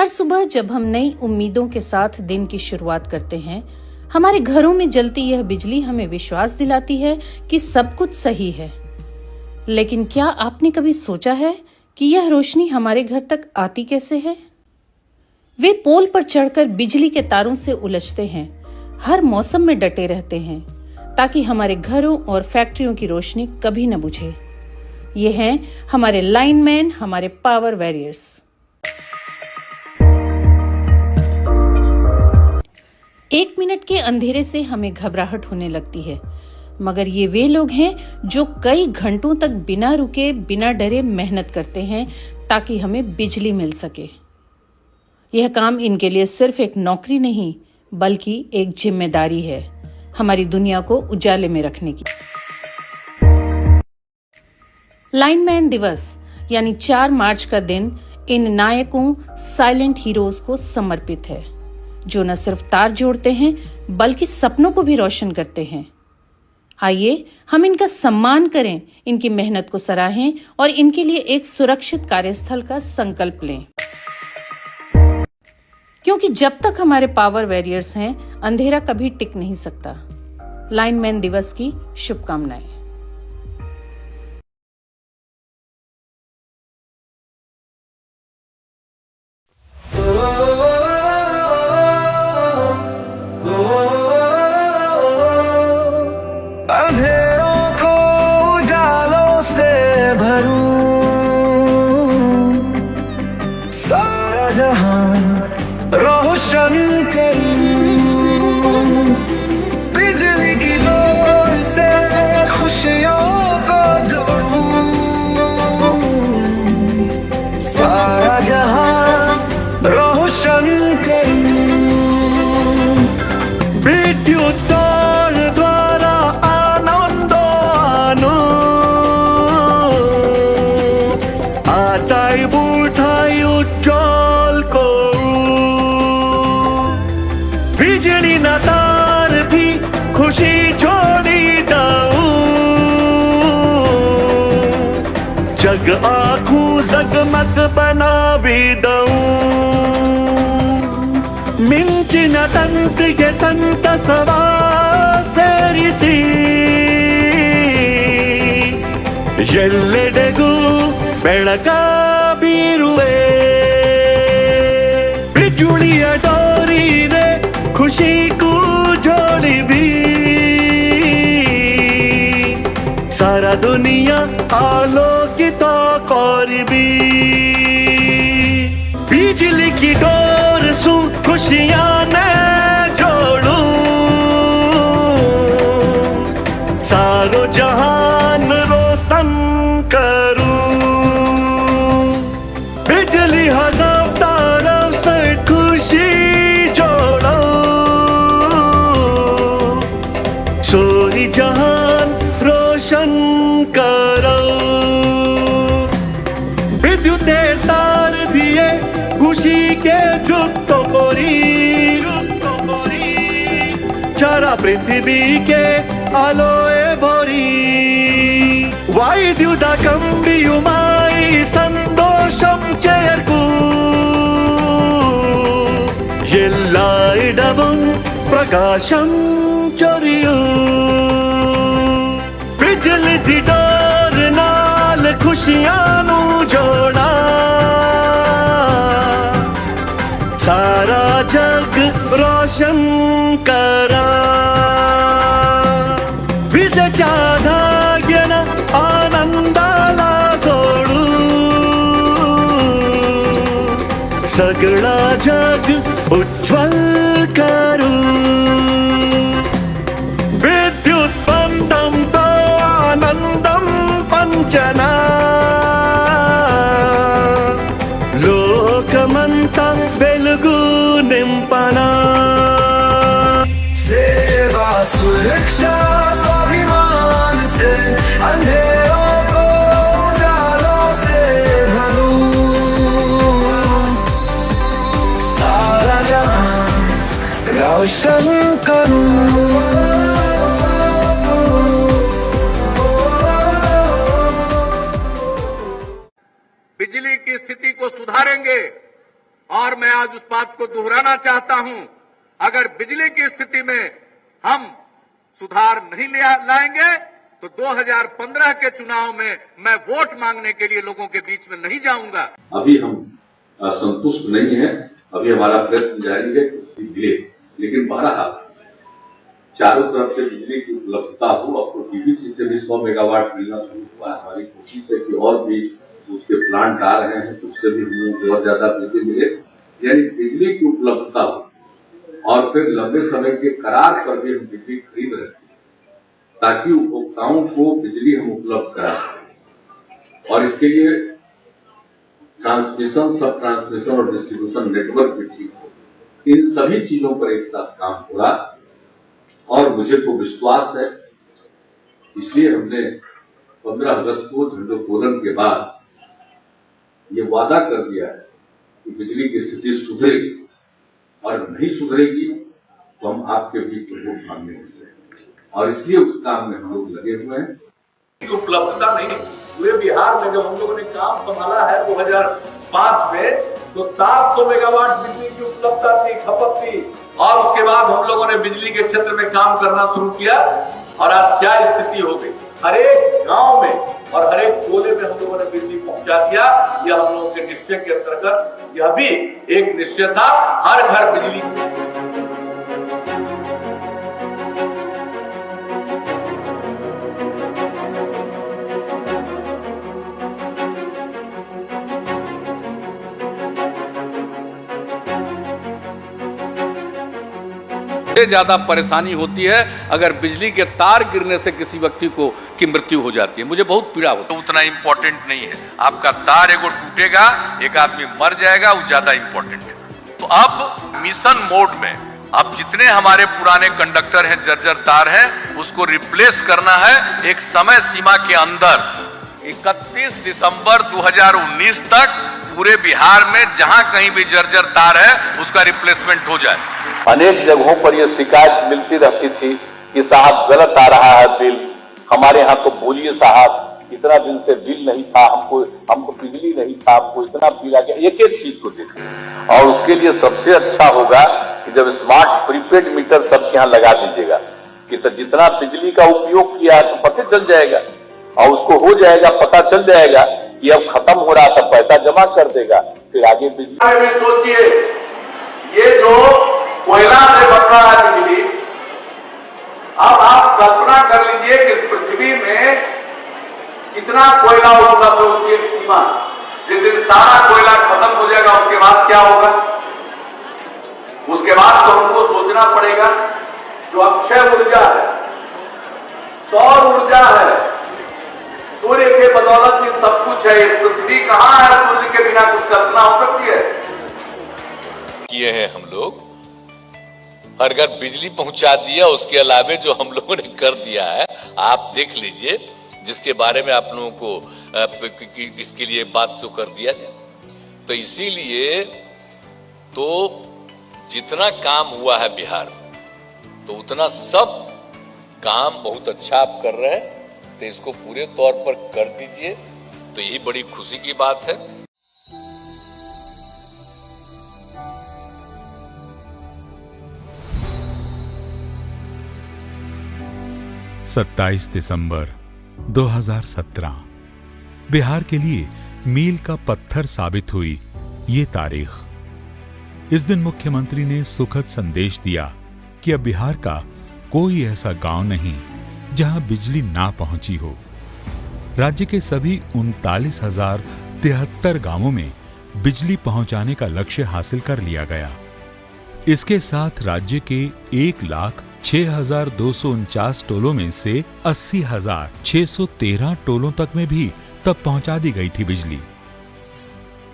हर सुबह जब हम नई उम्मीदों के साथ दिन की शुरुआत करते हैं, हमारे घरों में जलती यह बिजली हमें विश्वास दिलाती है कि सब कुछ सही है। लेकिन क्या आपने कभी सोचा है कि यह रोशनी हमारे घर तक आती कैसे है? वे पोल पर चढ़कर बिजली के तारों से उलझते हैं, हर मौसम में डटे रहते हैं ताकि हमारे घरों और फैक्ट्रियों की रोशनी कभी न बुझे। ये हैं हमारे लाइनमैन, हमारे पावर वॉरियर्स। एक मिनट के अंधेरे से हमें घबराहट होने लगती है, मगर ये वे लोग हैं जो कई घंटों तक बिना रुके, बिना डरे मेहनत करते हैं ताकि हमें बिजली मिल सके। यह काम इनके लिए सिर्फ एक नौकरी नहीं, बल्कि एक जिम्मेदारी है, हमारी दुनिया को उजाले में रखने की। लाइनमैन दिवस यानी 4 मार्च का दिन इन नायकों, साइलेंट हीरोज को समर्पित है, जो न सिर्फ तार जोड़ते हैं बल्कि सपनों को भी रोशन करते हैं। आइए हम इनका सम्मान करें, इनकी मेहनत को सराहें और इनके लिए एक सुरक्षित कार्यस्थल का संकल्प लें। क्योंकि जब तक हमारे पावर वॉरियर्स हैं, अंधेरा कभी टिक नहीं सकता। लाइनमैन दिवस की शुभकामनाएं। अंधेरों को उजालों से भरूं, सारा जहान रोशन करूं, बिजली की डोर से खुशियों को जोड़ूं, सारा जहान रोशन करूं। विद्युत बिजली न तार भी खुशी छोड़ी दाऊं, जग आँखों जगमग बना भी दाऊं, मिंचिन ತಂತಿಗೆ ಸಂತಸವ ಸೇರಿಸಿ ಎಲ್ಲೆಡೆಗೂ ಬೆಳಕ ಬೀರುವೆ, बिजुलिया डोरी रे खुशी को जोड़ी भी, सारा दुनिया आलोकित कर भी, बिजली की डोर सु खुशियां ने जोड़ूं, सारो जहान रोशन करूं, बिजली हजार सोरी जहान रोशन करो, विद्युत तार दिए खुशी के जुट कोरी, सारा पृथ्वी के आलोय भरी, वैद्युत कंबियुमाई संतोषम चेयर्कू, एल्लाइडवं प्रकाशम चोरियू, बिजली दी डोर नाल खुशियां नू जोड़ा, सारा जग रोशन करा, विजेच्या धाग्यान आनंदाला जोडू, सगळा जग उज्ज्वल करू, विद्युत बंधम तो आनंदम पंचना, लोकमंता वेलुगु निंपना, सेवा सुरक्षा स्वाभिमान से अंधेरों को उजालों से भरूं, सारा जहां रोशन करूं। बिजली की स्थिति को सुधारेंगे और मैं आज उस बात को दोहराना चाहता हूं, अगर बिजली की स्थिति में हम सुधार नहीं लाएंगे तो 2015 के चुनाव में मैं वोट मांगने के लिए लोगों के बीच में नहीं जाऊंगा। अभी हम संतुष्ट नहीं है, अभी हमारा प्रयत्न जारी है उसकी मिले, लेकिन बहरहाल चारों तरफ से बिजली की उपलब्धता हो। अब तो पीवीसी से भी 100 मेगावाट मिलना शुरू हुआ है। हमारी कोशिश है कि और भी उसके प्लांट आ रहे हैं, उससे भी हम लोगों को और ज्यादा बिजली मिले, यानी बिजली की उपलब्धता हो। और फिर लंबे समय के करार पर भी हम बिजली खरीद रहे हैं ताकि उपभोक्ताओं को बिजली हम उपलब्ध करा सकें। और इसके लिए ट्रांसमिशन, सब ट्रांसमिशन और डिस्ट्रीब्यूशन नेटवर्क भी ठीक हो। इन सभी चीजों पर एक साथ काम हो रहा और मुझे तो विश्वास है, इसलिए हमने 15 अगस्त को झंडोत्तोलन के बाद ये वादा कर दिया है कि बिजली की स्थिति सुधरेगी, और नहीं सुधरेगी तो हम आपके बीच में वोट मांगने से, और इसलिए उस काम में हम लोग लगे हुए हैं। उपलब्धता नहीं पूरे बिहार में जब हम लोगों ने काम संभाला है 2005 में, तो 700 मेगावाट बिजली की उपलब्धता थी, खपत थी, और उसके बाद हम लोगों ने बिजली के क्षेत्र में काम करना शुरू किया, और आज क्या स्थिति हो गई। हर एक गांव में और हर एक टोले में हम लोगों ने बिजली पहुंचा दिया। यह हम लोगों के निश्चय के अंतर्गत यह भी एक निश्चय था, हर घर बिजली। ज्यादा परेशानी होती है अगर बिजली के तार गिरने से किसी व्यक्ति की मृत्यु हो जाती है। मुझे बहुत पीड़ा होती है। उतना इंपॉर्टेंट नहीं है, आपका तार एगो टूटेगा, एक आदमी मर जाएगा, वो ज्यादा इंपॉर्टेंट है। तो अब मिशन मोड में अब जितने हमारे पुराने कंडक्टर हैं, जर्जर तार हैं, उसको रिप्लेस करना है एक समय सीमा के अंदर। 31 दिसंबर 2019 तक पूरे बिहार में जहां कहीं भी जर्जर तार है उसका रिप्लेसमेंट हो जाए। अनेक जगहों पर यह शिकायत मिलती रहती थी कि साहब गलत आ रहा है बिल, हमारे यहाँ तो बोलिए साहब इतना दिन से बिल नहीं था, हमको बिजली नहीं था, हमको इतना बिल आ गया। एक एक चीज को देखें, और उसके लिए सबसे अच्छा होगा कि जब स्मार्ट प्रीपेड मीटर सबके यहाँ लगा दीजिएगा कि तो जितना बिजली का उपयोग किया है तो पता चल जाएगा, और उसको हो जाएगा, पता चल जाएगा कि अब खत्म हो रहा था, पैसा जमा कर देगा, फिर आगे बिजली। सोचिए, ये जो कोयला से बन रहा है बिजली, अब आप कल्पना कर लीजिए कि पृथ्वी में कितना कोयला होगा, तो उसकी सीमा, जिस दिन सारा कोयला खत्म हो जाएगा उसके बाद क्या होगा। उसके बाद तो हमको सोचना पड़ेगा जो अक्षय ऊर्जा है, सौर ऊर्जा है, सूर्य के बदौलत ही सब कुछ है। पृथ्वी कहां है, सूर्य के बिना कुछ कल्पना हो सकती है। किए हैं हम लोग, हर घर बिजली पहुंचा दिया। उसके अलावे जो हम लोगों ने कर दिया है आप देख लीजिए, जिसके बारे में आप लोगों को इसके लिए बात तो कर दिया जाए। तो इसीलिए तो जितना काम हुआ है बिहार, तो उतना सब काम बहुत अच्छा आप कर रहे हैं, तो इसको पूरे तौर पर कर दीजिए, तो यही बड़ी खुशी की बात है। 27 दिसंबर 2017 बिहार के लिए मील का पत्थर साबित हुई ये तारीख। इस दिन मुख्यमंत्री ने सुखद संदेश दिया कि अब बिहार का कोई ऐसा गांव नहीं जहां बिजली ना पहुंची हो। राज्य के सभी 39,073 गांवों में बिजली पहुंचाने का लक्ष्य हासिल कर लिया गया। इसके साथ राज्य के 1,06,249 टोलों में से 80,613 टोलों तक में भी तब पहुंचा दी गई थी बिजली।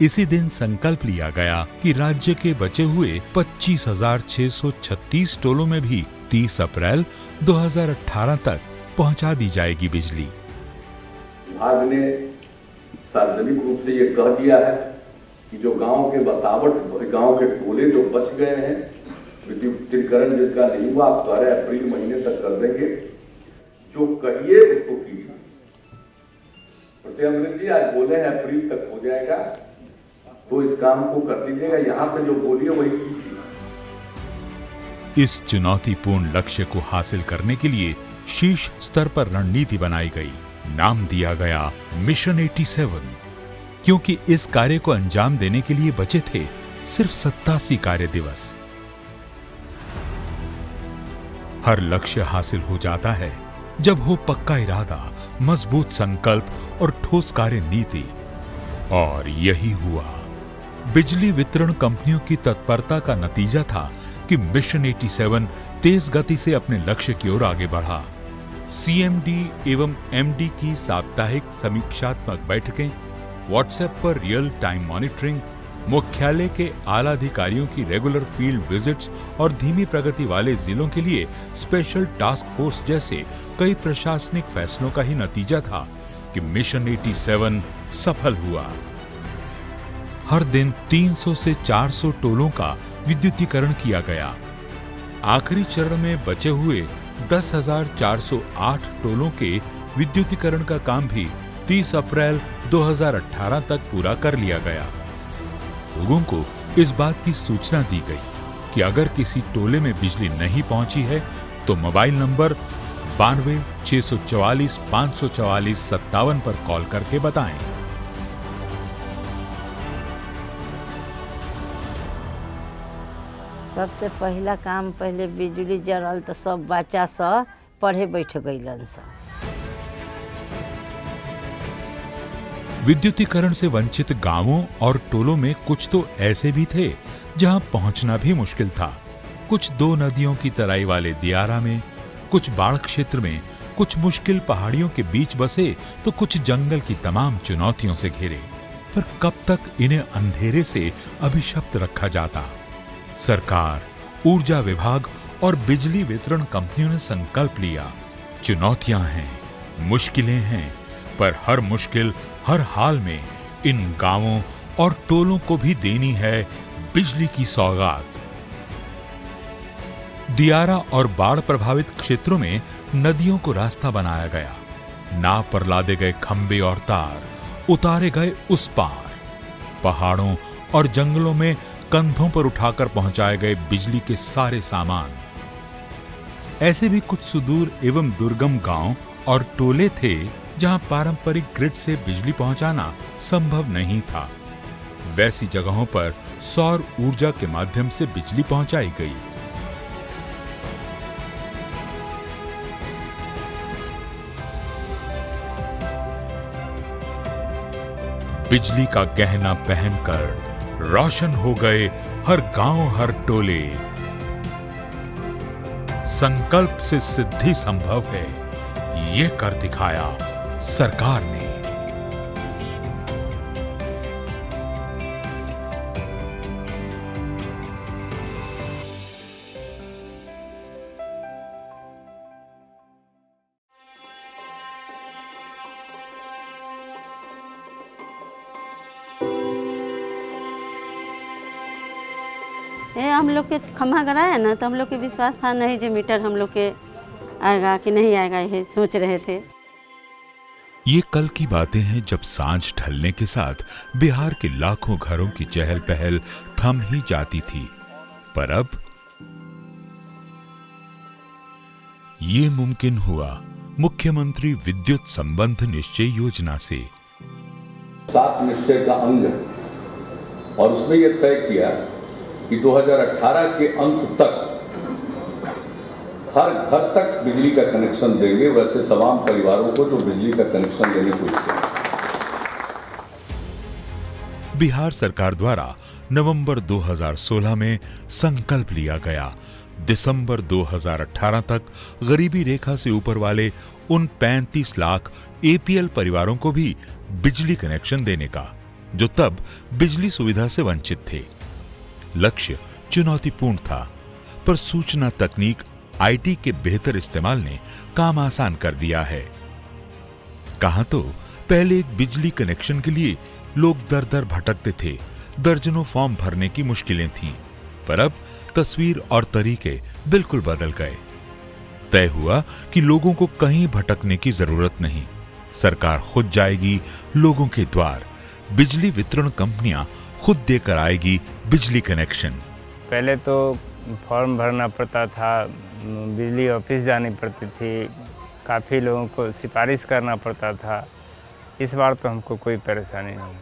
इसी दिन संकल्प लिया गया कि राज्य के बचे हुए 25,636 टोलों में भी 30 अप्रैल 2018 तक पहुंचा दी जाएगी बिजली। विभाग ने सार्वजनिक रूप से ये कह दिया है कि जो गांव के बसावट, गांव के टोले जो बच गए हैं, विद्युतीकरण जिसका नहीं हुआ, आप 12 अप्रैल महीने तक कर देंगे। जो कहिए उसको कीजिए। प्रत्येक जी आज बोले हैं अप्रैल तक हो जाएगा, तो इस काम को कर लीजिएगा, यहाँ से जो बोलिए वही। इस चुनौतीपूर्ण लक्ष्य को हासिल करने के लिए शीर्ष स्तर पर रणनीति बनाई गई। नाम दिया गया मिशन 87, क्योंकि इस कार्य को अंजाम देने के लिए बचे थे सिर्फ 87 कार्य दिवस। हर लक्ष्य हासिल हो जाता है जब हो पक्का इरादा, मजबूत संकल्प और ठोस कार्य नीति। और यही हुआ। बिजली वितरण कंपनियों की तत्परता का नतीजा था कि मिशन 87 तेज गति से अपने लक्ष्य की ओर आगे बढ़ा। सीएमडी एवं एमडी की साप्ताहिक समीक्षात्मक बैठकें, व्हाट्सएप पर रियल टाइम मॉनिटरिंग, मुख्यालय के आला अधिकारियों की रेगुलर फील्ड विजिट्स और धीमी प्रगति वाले जिलों के लिए स्पेशल टास्क फोर्स जैसे कई प्रशासनिक फैसलों का ही नतीजा था कि मिशन 87 सफल हुआ। हर दिन 300 से 400 टोलों का विद्युतीकरण किया गया। आखिरी चरण में बचे हुए 10,408 टोलों के विद्युतीकरण का काम भी 30 अप्रैल 2018 तक पूरा कर लिया गया। लोगों को इस बात की सूचना दी गई कि अगर किसी टोले में बिजली नहीं पहुंची है तो मोबाइल नंबर 92 644 544 57 पर कॉल करके बताएं। सबसे पहला काम, पहले बिजली जरल तो सब बच्चा सब पढ़े बैठ गईलन सब। विद्युतीकरण से वंचित गांवों और टोलों में कुछ तो ऐसे भी थे जहां पहुंचना भी मुश्किल था। कुछ 2 नदियों की तराई वाले दियारा में, कुछ बाढ़ क्षेत्र में, कुछ मुश्किल पहाड़ियों के बीच बसे तो कुछ जंगल की तमाम चुनौतियों से घिरे। पर कब तक इन्हें अंधेरे से अभिशप्त रखा जाता? सरकार, ऊर्जा विभाग और बिजली वितरण कंपनियों ने संकल्प लिया। चुनौतियां हैं, मुश्किलें हैं, पर हर मुश्किल, हर हाल में इन गांवों और टोलों को भी देनी है बिजली की सौगात। दियारा और बाढ़ प्रभावित क्षेत्रों में नदियों को रास्ता बनाया गया। नाव पर लादे गए खंबे और तार उतारे गए उस पार। पहाड़ों और जंगलों में कंधों पर उठाकर पहुंचाए गए बिजली के सारे सामान। ऐसे भी कुछ सुदूर एवं दुर्गम गांव और टोले थे जहां पारंपरिक ग्रिड से बिजली पहुंचाना संभव नहीं था। वैसी जगहों पर सौर ऊर्जा के माध्यम से बिजली पहुंचाई गई। बिजली का गहना पहनकर रोशन हो गए हर गांव, हर टोले। संकल्प से सिद्धि संभव है, ये कर दिखाया सरकार ने। ये हम लोग के खम्भा गड़ाया ना, तो हम लोग के विश्वास था नहीं जो मीटर हम लोग के आएगा कि नहीं आएगा, ये सोच रहे थे। ये कल की बातें हैं जब सांझ ढलने के साथ बिहार के लाखों घरों की चहल पहल थम ही जाती थी। पर अब ये मुमकिन हुआ मुख्यमंत्री विद्युत संबंध निश्चय योजना से। 7 निश्चय का अंग है और उसमें यह तय किया कि 2018 के अंत तक हर घर तक बिजली का कनेक्शन देंगे, वैसे तमाम परिवारों को जो बिजली का कनेक्शन देने को इच्छुक हैं। बिहार सरकार द्वारा नवंबर 2016 में संकल्प लिया गया दिसंबर 2018 तक गरीबी रेखा से ऊपर वाले उन 35 लाख एपीएल परिवारों को भी बिजली कनेक्शन देने का, जो तब बिजली सुविधा से वंचित थे। लक्ष्य चुनौतीपूर्ण था, पर सूचना तकनीक आईटी के बेहतर इस्तेमाल ने काम आसान कर दिया है। कहां तो पहले एक बिजली कनेक्शन के लिए लोग दर दर भटकते थे, दर्जनों फॉर्म भरने की मुश्किलें थीं, पर अब तस्वीर और तरीके बिल्कुल बदल गए। तय हुआ कि लोगों को कहीं भटकने की जरूरत नहीं, सरकार खुद जाएगी लोगों के द्वार। बिजली वितरण कंपनियां खुद देकर आएगी बिजली कनेक्शन। पहले तो फॉर्म भरना पड़ता था, बिजली ऑफिस जानी पड़ती थी, काफ़ी लोगों को सिफारिश करना पड़ता था। इस बार तो हमको कोई परेशानी नहीं।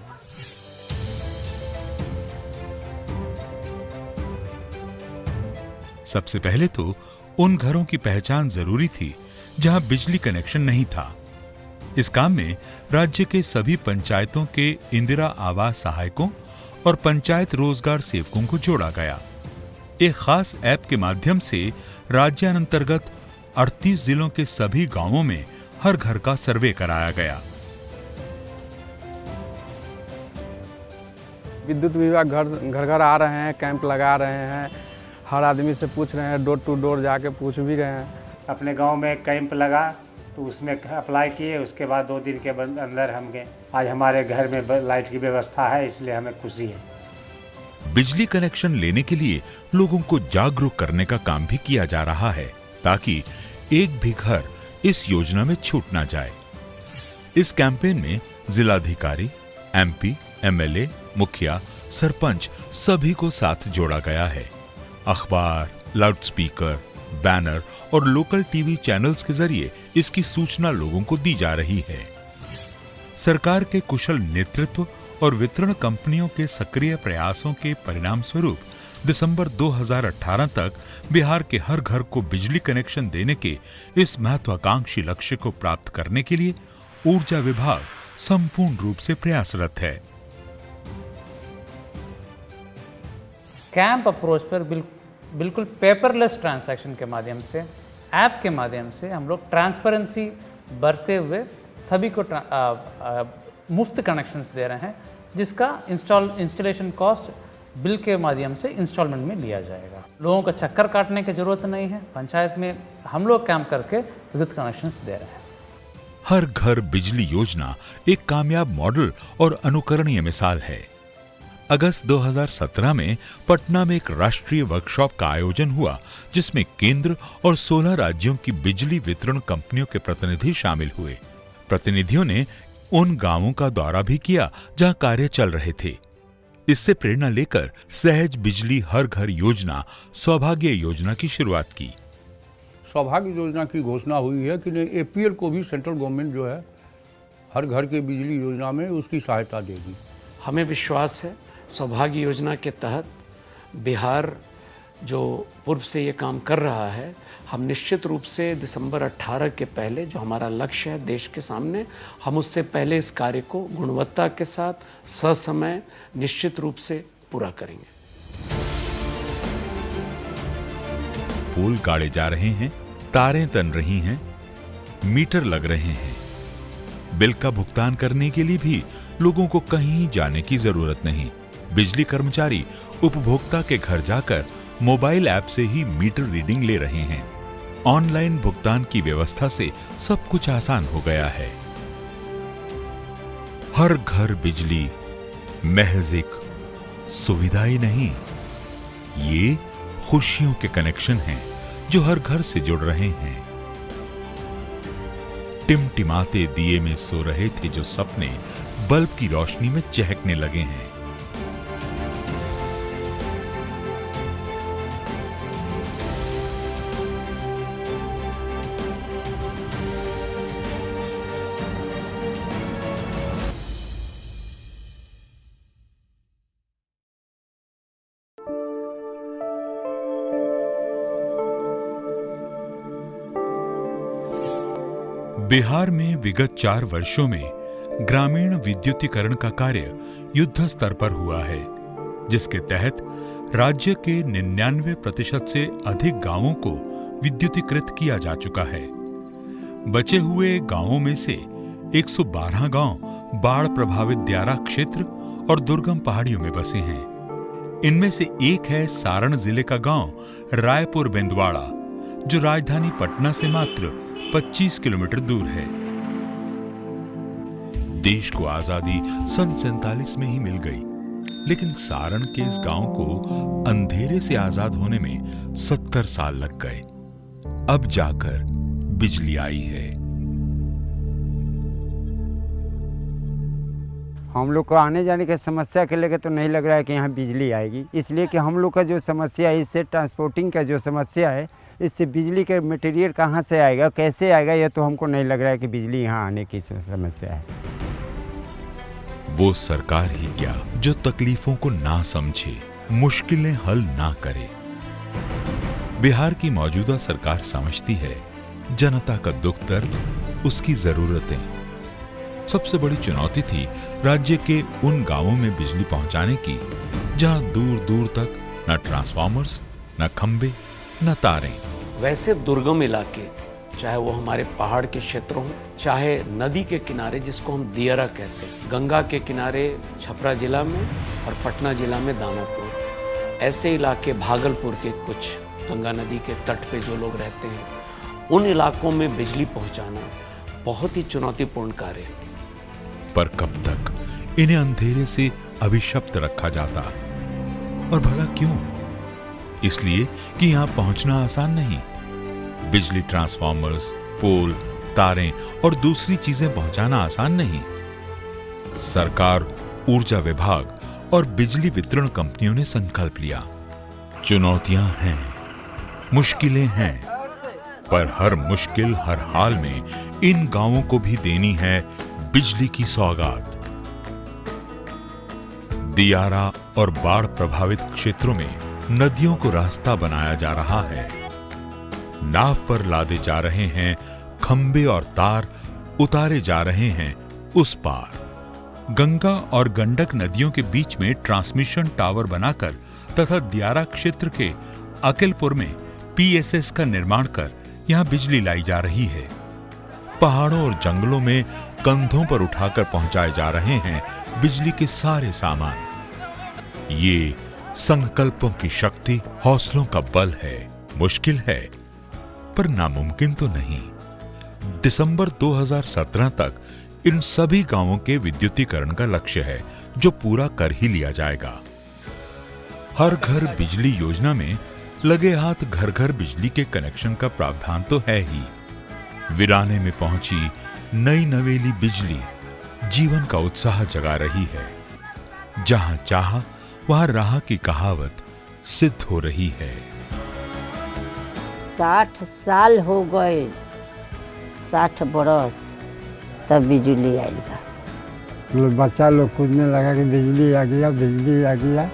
सबसे पहले तो उन घरों की पहचान जरूरी थी जहां बिजली कनेक्शन नहीं था। इस काम में राज्य के सभी पंचायतों के इंदिरा आवास सहायकों और पंचायत रोजगार सेवकों को जोड़ा गया। एक खास ऐप के माध्यम से राज्यांतर्गत 38 जिलों के सभी गांवों में हर घर का सर्वे कराया गया। विद्युत विभाग घर घर आ रहे हैं, कैंप लगा रहे हैं, हर आदमी से पूछ रहे हैं, डोर टू डोर जाके पूछ भी रहे हैं। अपने गांव में कैंप लगा तो उसमें अप्लाई किए, उसके बाद 2 दिन के अंदर हम गए। आज हमारे घर में लाइट की व्यवस्था है, इसलिए हमें खुशी है। बिजली कनेक्शन लेने के लिए लोगों को जागरूक करने का काम भी किया जा रहा है ताकि एक भी घर इस योजना में छूट ना जाए। इस कैंपेन में जिलाधिकारी, एमपी, एमएलए, मुखिया, सरपंच सभी को साथ जोड़ा गया है। अखबार, लाउडस्पीकर, बैनर और लोकल टीवी चैनल्स के जरिए इसकी सूचना लोगों को दी जा रही है। सरकार के कुशल नेतृत्व और वितरण कंपनियों के सक्रिय प्रयासों के परिणाम स्वरूप दिसंबर 2018 तक बिहार के हर घर को बिजली कनेक्शन देने के इस महत्वाकांक्षी लक्ष्य को प्राप्त करने के लिए ऊर्जा विभाग संपूर्ण रूप से प्रयासरत है। कैंप अप्रोच पर बिल्कुल पेपरलेस ट्रांजैक्शन के माध्यम से, ऐप के माध्यम से हम लोग ट्रांसपेरेंसी बरते हुए सभी को मुफ्त कनेक्शंस दे रहे हैं, जिसका इंस्टॉलेशन कॉस्ट बिल के माध्यम से इंस्टॉलमेंट में लिया जाएगा। लोगों को चक्कर काटने की जरूरत नहीं है। पंचायत में हम लोग कैंप करके विद्युत कनेक्शंस दे रहे हैं। हर घर बिजली योजना एक कामयाब मॉडल और अनुकरणीय मिसाल है। अगस्त 2017 में पटना में एक राष्ट्रीय वर्कशॉप का आयोजन हुआ, जिसमें केंद्र और 16 राज्यों की बिजली वितरण कंपनियों के प्रतिनिधि शामिल हुए। प्रतिनिधियों ने उन गांवों का दौरा भी किया जहां कार्य चल रहे थे। इससे प्रेरणा लेकर सहज बिजली हर घर योजना, सौभाग्य योजना की शुरुआत की। सौभाग्य योजना की घोषणा हुई है कि एपीएल को भी सेंट्रल गवर्नमेंट जो है हर घर के बिजली योजना में उसकी सहायता देगी। हमें विश्वास है सौभाग्य योजना के तहत बिहार जो पूर्व से ये काम कर रहा है, हम निश्चित रूप से दिसंबर 18 के पहले जो हमारा लक्ष्य है देश के सामने, हम उससे पहले इस कार्य को गुणवत्ता के साथ ससमय निश्चित रूप से पूरा करेंगे। पोल गाड़े जा रहे हैं, तारें तन रही हैं, मीटर लग रहे हैं। बिल का भुगतान करने के लिए भी लोगों को कहीं जाने की जरूरत नहीं। बिजली कर्मचारी उपभोक्ता के घर जाकर मोबाइल ऐप से ही मीटर रीडिंग ले रहे हैं। ऑनलाइन भुगतान की व्यवस्था से सब कुछ आसान हो गया है। हर घर बिजली महज एक सुविधा ही नहीं, ये खुशियों के कनेक्शन हैं जो हर घर से जुड़ रहे हैं। टिमटिमाते दिए में सो रहे थे जो सपने बल्ब की रोशनी में चहकने लगे हैं। बिहार में विगत 4 वर्षों में ग्रामीण विद्युतीकरण का कार्य युद्ध स्तर पर हुआ है, जिसके तहत राज्य के 99% से अधिक गांवों को विद्युतीकृत किया जा चुका है। बचे हुए गांवों में से 112 गांव बाढ़ प्रभावित दियारा क्षेत्र और दुर्गम पहाड़ियों में बसे हैं। इनमें से एक है सारण जिले का गांव रायपुर बेंदवाड़ा, जो राजधानी पटना से मात्र 25 किलोमीटर दूर है। देश को आजादी सन 47 में ही मिल गई, लेकिन सारण के इस गांव को अंधेरे से आजाद होने में 70 साल लग गए। अब जाकर बिजली आई है। हम लोग को आने जाने की समस्या के लेकर तो नहीं लग रहा है कि यहाँ बिजली आएगी, इसलिए कि हम लोग का जो समस्या है, इससे ट्रांसपोर्टिंग का जो समस्या है, इससे बिजली का मटेरियल कहाँ से आएगा, कैसे आएगा, यह तो हमको नहीं लग रहा है कि बिजली यहाँ आने की समस्या है। वो सरकार ही क्या जो तकलीफों को ना समझे, मुश्किलें हल ना करे। बिहार की मौजूदा सरकार समझती है जनता का दुख दर्द, उसकी जरूरतें। सबसे बड़ी चुनौती थी राज्य के उन गांवों में बिजली पहुंचाने की जहां दूर दूर तक न ट्रांसफार्मर्स, न खंबे, न तारें। वैसे दुर्गम इलाके, चाहे वो हमारे पहाड़ के क्षेत्र हों, चाहे नदी के किनारे जिसको हम दियारा कहते हैं, गंगा के किनारे छपरा जिला में और पटना जिला में दानापुर, ऐसे इलाके भागलपुर के कुछ गंगा नदी के तट पे जो लोग रहते हैं, उन इलाकों में बिजली पहुंचाना बहुत ही चुनौतीपूर्ण कार्य है। पर कब तक इन्हें अंधेरे से अभिशप्त रखा जाता, और भला क्यों? इसलिए कि यहां पहुंचना आसान नहीं। बिजली ट्रांसफार्मर्स, पोल, तारें और दूसरी चीजें पहुंचाना आसान नहीं। सरकार, ऊर्जा विभाग और बिजली वितरण कंपनियों ने संकल्प लिया। चुनौतियां हैं, मुश्किलें हैं, पर हर मुश्किल, हर हाल में इन गांवों को भी देनी है बिजली की सौगात। दियारा और बाढ़ प्रभावित क्षेत्रों में नदियों को रास्ता बनाया जा रहा है। नाव पर लादे जा रहे हैं खंबे और तार, उतारे जा रहे हैं उस पार। गंगा और गंडक नदियों के बीच में ट्रांसमिशन टावर बनाकर तथा दियारा क्षेत्र के अकिलपुर में पीएसएस का निर्माण कर यहां बिजली लाई जा रही है। पहाड़ों और जंगलों में कंधों पर उठाकर पहुंचाए जा रहे हैं बिजली के सारे सामान। ये संकल्पों की शक्ति, हौसलों का बल है। मुश्किल है, पर नामुमकिन तो नहीं। दिसंबर 2017 तक इन सभी गांवों के विद्युतीकरण का लक्ष्य है, जो पूरा कर ही लिया जाएगा। हर घर बिजली योजना में लगे हाथ घर घर बिजली के कनेक्शन का प्रावधान तो है ही। वीराने में पहुंची नई नवेली बिजली जीवन का उत्साह जगा रही है। जहां चाह वहां राह की कहावत सिद्ध हो रही है। 60 साल हो गए, 60 बरस तब बिजली आएगा। बच्चा लोग कूदने लगा कि बिजली आ गया, बिजली आ गया।